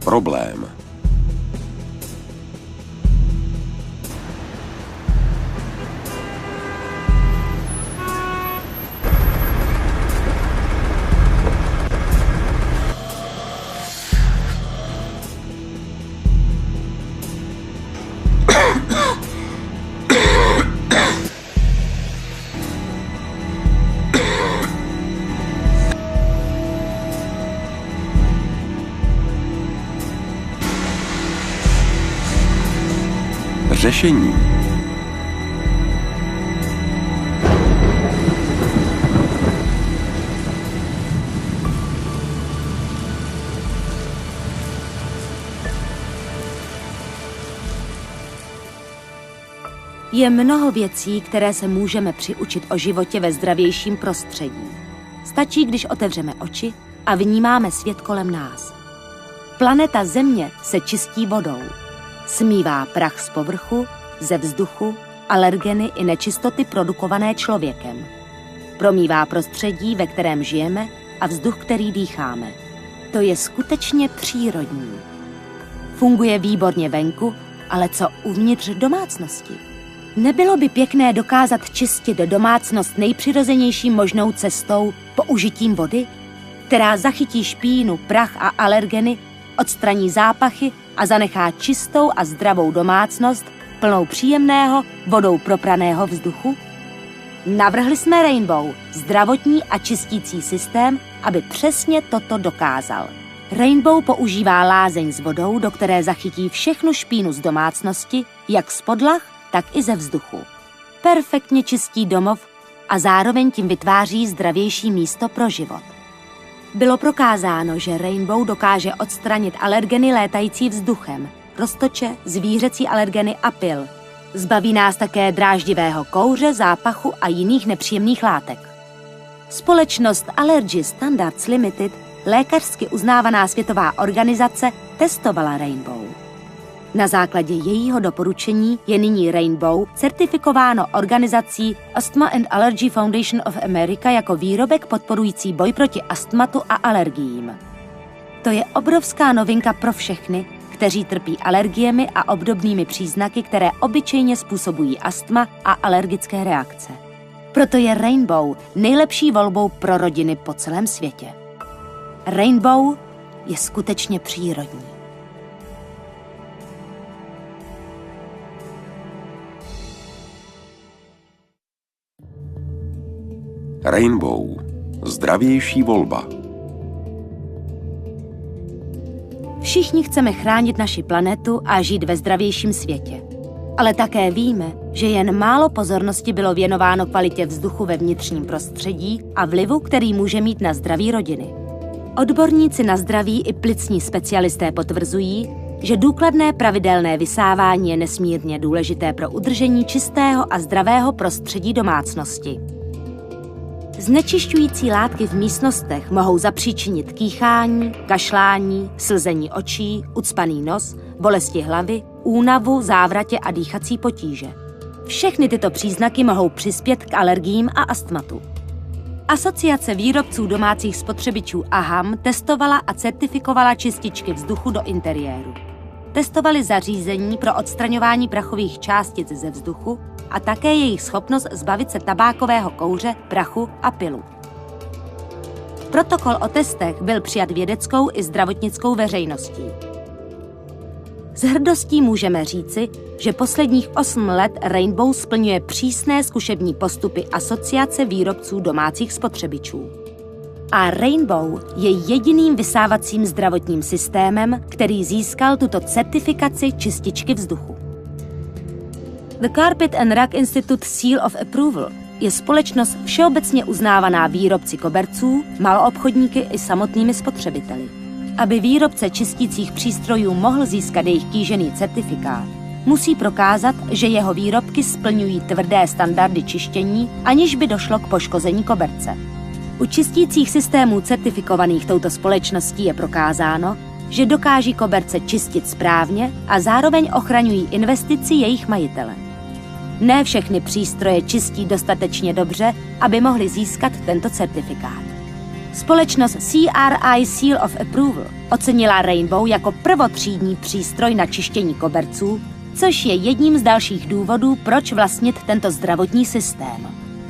problém. Řešení. Je mnoho věcí, které se můžeme přiučit o životě ve zdravějším prostředí. Stačí, když otevřeme oči a vnímáme svět kolem nás. Planeta Země se čistí vodou. Smívá prach z povrchu, ze vzduchu, alergeny i nečistoty produkované člověkem. Promývá prostředí, ve kterém žijeme, a vzduch, který dýcháme. To je skutečně přírodní. Funguje výborně venku, ale co uvnitř domácnosti? Nebylo by pěkné dokázat čistit domácnost nejpřirozenější možnou cestou použitím vody, která zachytí špínu, prach a alergeny, odstraní zápachy a zanechá čistou a zdravou domácnost plnou příjemného, vodou propraného vzduchu? Navrhli jsme Rainbow, zdravotní a čistící systém, aby přesně toto dokázal. Rainbow používá lázeň s vodou, do které zachytí všechnu špínu z domácnosti, jak z podlah, tak i ze vzduchu. Perfektně čistí domov a zároveň tím vytváří zdravější místo pro život. Bylo prokázáno, že Rainbow dokáže odstranit alergeny létající vzduchem, roztoče, zvířecí alergeny a pil. Zbaví nás také dráždivého kouře, zápachu a jiných nepříjemných látek. Společnost Allergy Standards Limited, lékařsky uznávaná světová organizace, testovala Rainbow. Na základě jejího doporučení je nyní Rainbow certifikováno organizací Asthma and Allergy Foundation of America jako výrobek podporující boj proti astmatu a alergiím. To je obrovská novinka pro všechny, kteří trpí alergiemi a obdobnými příznaky, které obyčejně způsobují astma a alergické reakce. Proto je Rainbow nejlepší volbou pro rodiny po celém světě. Rainbow je skutečně přírodní. Rainbow. Zdravější volba. Všichni chceme chránit naši planetu a žít ve zdravějším světě. Ale také víme, že jen málo pozornosti bylo věnováno kvalitě vzduchu ve vnitřním prostředí a vlivu, který může mít na zdraví rodiny. Odborníci na zdraví i plicní specialisté potvrzují, že důkladné pravidelné vysávání je nesmírně důležité pro udržení čistého a zdravého prostředí domácnosti. Znečišťující látky v místnostech mohou zapříčinit kýchání, kašlání, slzení očí, ucpaný nos, bolesti hlavy, únavu, závratě a dýchací potíže. Všechny tyto příznaky mohou přispět k alergiím a astmatu. Asociace výrobců domácích spotřebičů AHAM testovala a certifikovala čističky vzduchu do interiéru. Testovali zařízení pro odstraňování prachových částic ze vzduchu a také jejich schopnost zbavit se tabákového kouře, prachu a pilu. Protokol o testech byl přijat vědeckou i zdravotnickou veřejností. S hrdostí můžeme říci, že posledních 8 let Rainbow splňuje přísné zkušební postupy Asociace výrobců domácích spotřebičů. A Rainbow je jediným vysávacím zdravotním systémem, který získal tuto certifikaci čističky vzduchu. The Carpet and Rug Institute Seal of Approval je společnost všeobecně uznávaná výrobci koberců, maloobchodníky i samotnými spotřebiteli. Aby výrobce čistících přístrojů mohl získat jejich kýžený certifikát, musí prokázat, že jeho výrobky splňují tvrdé standardy čištění, aniž by došlo k poškození koberce. U čistících systémů certifikovaných touto společností je prokázáno, že dokáží koberce čistit správně a zároveň ochraňují investici jejich majitele. Ne všechny přístroje čistí dostatečně dobře, aby mohly získat tento certifikát. Společnost CRI Seal of Approval ocenila Rainbow jako prvotřídní přístroj na čištění koberců, což je jedním z dalších důvodů, proč vlastnit tento zdravotní systém.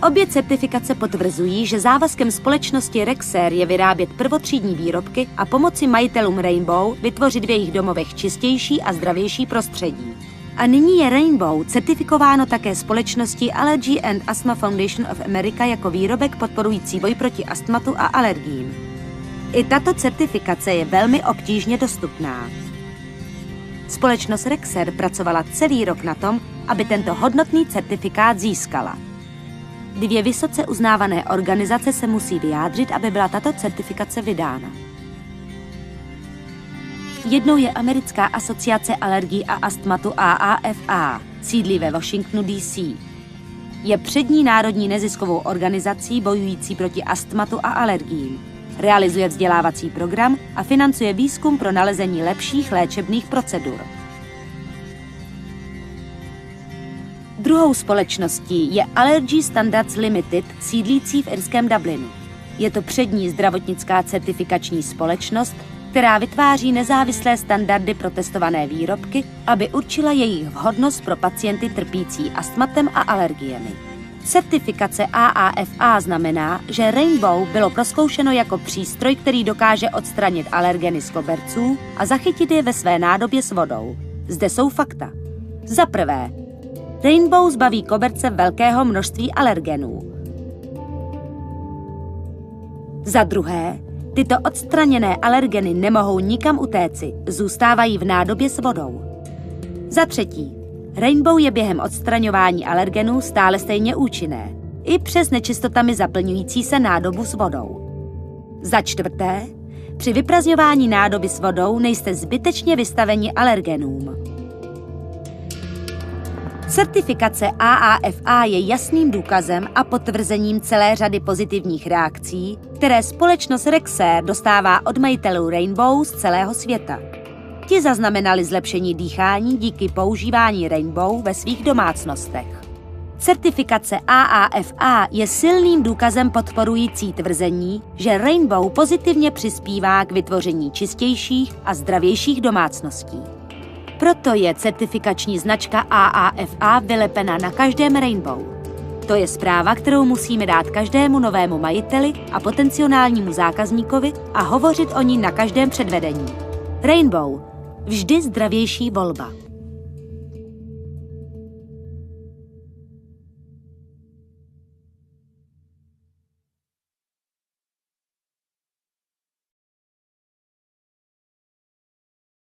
Obě certifikace potvrzují, že závazkem společnosti Rexair je vyrábět prvotřídní výrobky a pomoci majitelům Rainbow vytvořit v jejich domovech čistější a zdravější prostředí. A nyní je Rainbow certifikováno také společností Allergy and Asthma Foundation of America jako výrobek podporující boj proti astmatu a alergiím. I tato certifikace je velmi obtížně dostupná. Společnost Rexair pracovala celý rok na tom, aby tento hodnotný certifikát získala. 2 vysoce uznávané organizace se musí vyjádřit, aby byla tato certifikace vydána. Jednou je Americká asociace alergií a astmatu AAFA, sídlí ve Washingtonu DC. Je přední národní neziskovou organizací bojující proti astmatu a alergiím. Realizuje vzdělávací program a financuje výzkum pro nalezení lepších léčebných procedur. Druhou společností je Allergy Standards Limited, sídlící v irském Dublinu. Je to přední zdravotnická certifikační společnost, která vytváří nezávislé standardy pro testované výrobky, aby určila jejich vhodnost pro pacienty trpící astmatem a alergiemi. Certifikace AAFA znamená, že Rainbow bylo prozkoušeno jako přístroj, který dokáže odstranit alergeny z koberců a zachytit je ve své nádobě s vodou. Zde jsou fakta. Za prvé, Rainbow zbaví koberce velkého množství alergenů. Za druhé, tyto odstraněné alergeny nemohou nikam utéci, zůstávají v nádobě s vodou. Za třetí, Rainbow je během odstraňování alergenů stále stejně účinné, i přes nečistotami zaplňující se nádobu s vodou. Za čtvrté, při vyprazňování nádoby s vodou nejste zbytečně vystaveni alergenům. Certifikace AAFA je jasným důkazem a potvrzením celé řady pozitivních reakcí, které společnost Rexair dostává od majitelů Rainbow z celého světa. Ti zaznamenali zlepšení dýchání díky používání Rainbow ve svých domácnostech. Certifikace AAFA je silným důkazem podporující tvrzení, že Rainbow pozitivně přispívá k vytvoření čistějších a zdravějších domácností. Proto je certifikační značka AAFA vylepena na každém Rainbow. To je zpráva, kterou musíme dát každému novému majiteli a potenciálnímu zákazníkovi a hovořit o ní na každém předvedení. Rainbow. Vždy zdravější volba.